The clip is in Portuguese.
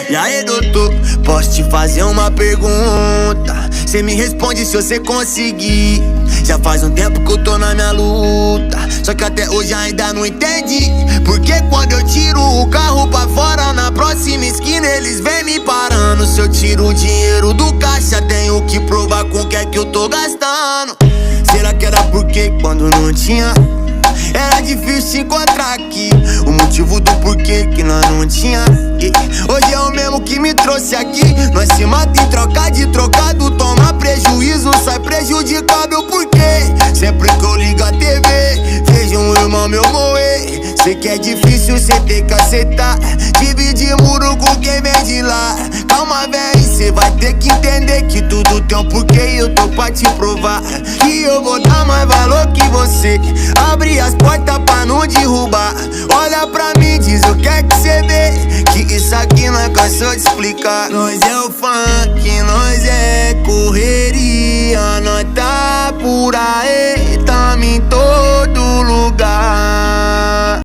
E aí, doutor, posso te fazer uma pergunta? Cê me responde se você conseguir. Já faz um tempo que eu tô na minha luta, só que até hoje ainda não entendi. Porque quando eu tiro o carro pra fora, na próxima esquina eles vêm me parando. Se eu tiro o dinheiro do caixa, tenho que provar com o que é que eu tô gastando. Será que era porque quando não tinha era difícil se encontrar aqui? O motivo do porquê que nós não tinha. Hoje é o mesmo que me trouxe aqui. Nós se mata em troca de trocado, toma prejuízo, sai prejudicado. Por quê? Sempre que eu ligo a TV, vejo um irmão meu moer. Sei que é difícil, cê tem que aceitar. Dividir muro com quem vem de lá. Calma, véi, cê vai ter que entender que tudo tem um porquê. E eu tô pra te provar que eu vou dar mais valor que você. Abre as portas pra não derrubar. Olha pra mim, diz o que é que cê vê, que isso aqui não é cansou de explicar. Nós é o funk, nós é correria, nós tá por aí.